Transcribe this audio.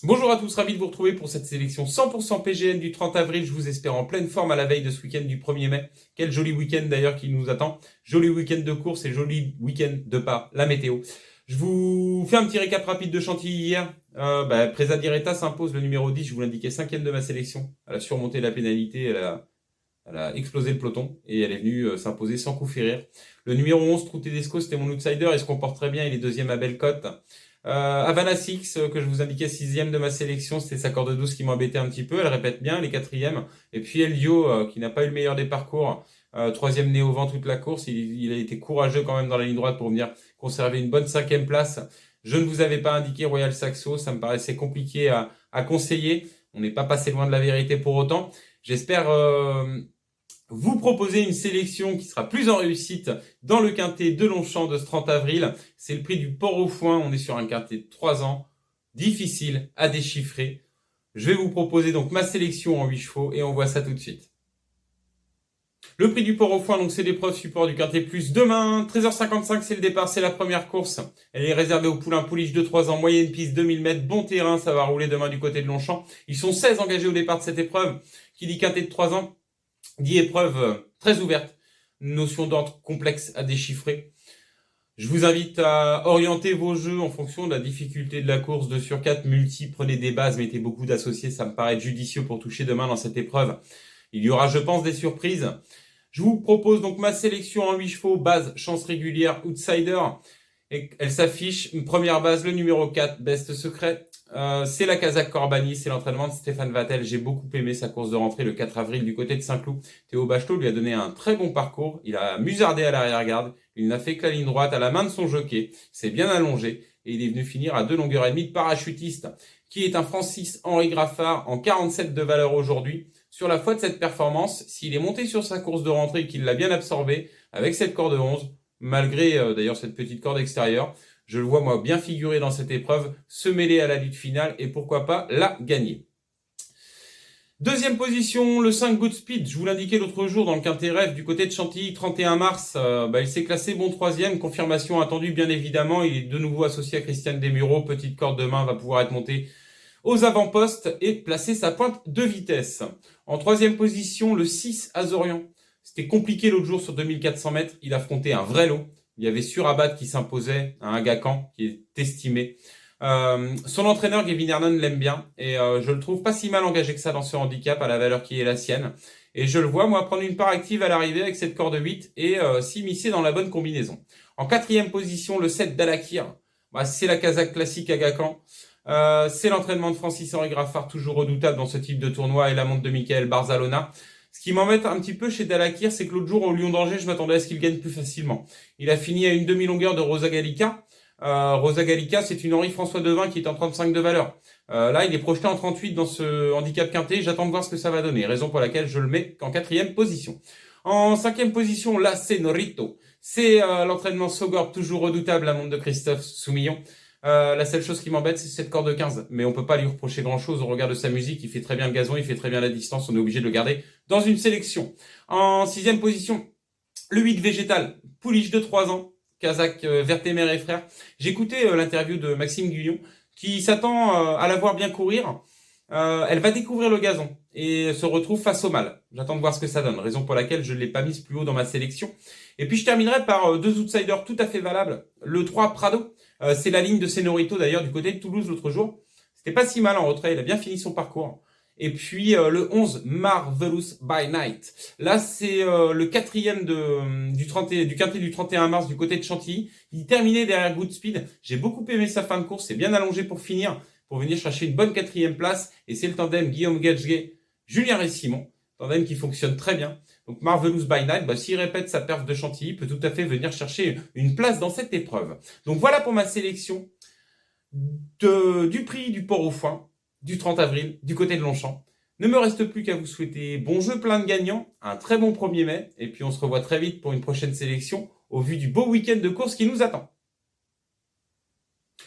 Bonjour à tous, ravi de vous retrouver pour cette sélection 100% PGN du 30 avril. Je vous espère en pleine forme à la veille de ce week-end du 1er mai. Quel joli week-end d'ailleurs qui nous attend. Joli week-end de course et joli week-end de par la météo. Je vous fais un petit récap rapide de Chantilly hier. Presa Diretta s'impose, le numéro 10, je vous l'indiquais, 5e de ma sélection. Elle a surmonté la pénalité, elle a explosé le peloton et elle est venue s'imposer sans coup férir. Le numéro 11, Trou Tedesco, c'était mon outsider, il se comporte très bien, il est deuxième à belle cote. Havana Six, que je vous indiquais 6e de ma sélection, c'était sa corde douce qui m'embêtait un petit peu, elle répète bien, les 4e. Et puis Elio, qui n'a pas eu le meilleur des parcours, 3e né au vent toute la course, il a été courageux quand même dans la ligne droite pour venir conserver une bonne 5e place. Je ne vous avais pas indiqué Royal Saxo, ça me paraissait compliqué à conseiller. On n'est pas passé loin de la vérité pour autant. J'espère vous proposer une sélection qui sera plus en réussite dans le quintet de Longchamp de ce 30 avril. C'est le prix du Port-au-Foin. On est sur un quintet de 3 ans, difficile à déchiffrer. Je vais vous proposer donc ma sélection en 8 chevaux et on voit ça tout de suite. Le prix du Port-au-Foin, donc c'est l'épreuve support du quintet plus. Demain, 13h55, c'est le départ, c'est la première course. Elle est réservée aux poulains pouliches de 3 ans, moyenne piste 2000 mètres, bon terrain, ça va rouler demain du côté de Longchamp. Ils sont 16 engagés au départ de cette épreuve. Qui dit quintet de 3 ans, 10 épreuves très ouvertes, notion d'ordre complexe à déchiffrer. Je vous invite à orienter vos jeux en fonction de la difficulté de la course, 2 sur 4, multi, prenez des bases, mettez beaucoup d'associés, ça me paraît judicieux pour toucher demain dans cette épreuve. Il y aura, je pense, des surprises. Je vous propose donc ma sélection en 8 chevaux, base, chance régulière, outsider. Et elle s'affiche, une première base, le numéro 4, Best Secret. C'est la Kazakh Corbani, c'est l'entraînement de Stéphane Vattel. J'ai beaucoup aimé sa course de rentrée le 4 avril du côté de Saint-Cloud. Théo Bachelot lui a donné un très bon parcours. Il a musardé à l'arrière-garde. Il n'a fait que la ligne droite à la main de son jockey. C'est bien allongé. Et il est venu finir à 2 longueurs et demie de parachutiste, qui est un Francis-Henri Graffard en 47 de valeur aujourd'hui. Sur la foi de cette performance, s'il est monté sur sa course de rentrée et qu'il l'a bien absorbé avec cette corde 11, malgré d'ailleurs cette petite corde extérieure, je le vois moi bien figuré dans cette épreuve, se mêler à la lutte finale et pourquoi pas la gagner. Deuxième position, le 5 Good Speed. Je vous l'indiquais l'autre jour dans le quintet rêve du côté de Chantilly, 31 mars. Il s'est classé bon 3e, confirmation attendue bien évidemment. Il est de nouveau associé à Christiane Desmureaux. Petite corde de main, va pouvoir être monté aux avant-postes et placer sa pointe de vitesse. En 3e position, le 6 Azorian. C'était compliqué l'autre jour sur 2400 mètres. Il affrontait un vrai lot. Il y avait Surabat qui s'imposait à un Gacan qui est estimé. Son entraîneur Gavin Hernan l'aime bien et je le trouve pas si mal engagé que ça dans ce handicap à la valeur qui est la sienne. Et je le vois moi prendre une part active à l'arrivée avec cette corde 8 et s'immiscer dans la bonne combinaison. En 4e position, le 7 Dalakir. C'est la Kazakh classique à Gacan. C'est l'entraînement de Francis-Henri Graffard, toujours redoutable dans ce type de tournoi, et la montre de Michael Barzalona. Ce qui m'embête un petit peu chez Dalakir, c'est que l'autre jour au Lyon d'Angers, je m'attendais à ce qu'il gagne plus facilement. Il a fini à une demi-longueur de Rosa Gallica. Rosa Gallica, c'est une Henri-François Devin qui est en 35 de valeur. Là, il est projeté en 38 dans ce handicap quintet. J'attends de voir ce que ça va donner, raison pour laquelle je le mets qu'en 4e position. En 5e position, là, c'est Norito. C'est l'entraînement Sogor, toujours redoutable, la montre de Christophe Soumillon. La seule chose qui m'embête, c'est cette corde 15. Mais on peut pas lui reprocher grand chose au regard de sa musique. Il fait très bien le gazon, il fait très bien la distance. On est obligé de le garder dans une sélection. En 6e position, le 8 végétal, pouliche de 3 ans, Kazakh Vertemer et frère. J'ai écouté l'interview de Maxime Guyon qui s'attend à la voir bien courir. Elle va découvrir le gazon et se retrouve face au mâle. J'attends de voir ce que ça donne, raison pour laquelle je ne l'ai pas mise plus haut dans ma sélection. Et puis je terminerai par 2 outsiders tout à fait valables. Le 3 Prado, c'est la ligne de Senorito d'ailleurs du côté de Toulouse l'autre jour. C'était pas si mal en retrait, il a bien fini son parcours. Et puis le 11 Marvelous by Night. Là c'est le 4e du quintet du 31 mars du côté de Chantilly. Il terminait derrière Good Speed. J'ai beaucoup aimé sa fin de course, c'est bien allongé pour finir, pour venir chercher une bonne 4e place. Et c'est le tandem Guillaume Gadget, Julien Rey-Simon. Tandem qui fonctionne très bien. Donc Marvelous by Night, s'il répète sa perf de Chantilly, peut tout à fait venir chercher une place dans cette épreuve. Donc voilà pour ma sélection du prix du Port-au-Foin du 30 avril du côté de Longchamp. Ne me reste plus qu'à vous souhaiter bon jeu plein de gagnants, un très bon 1er mai, et puis on se revoit très vite pour une prochaine sélection au vu du beau week-end de course qui nous attend.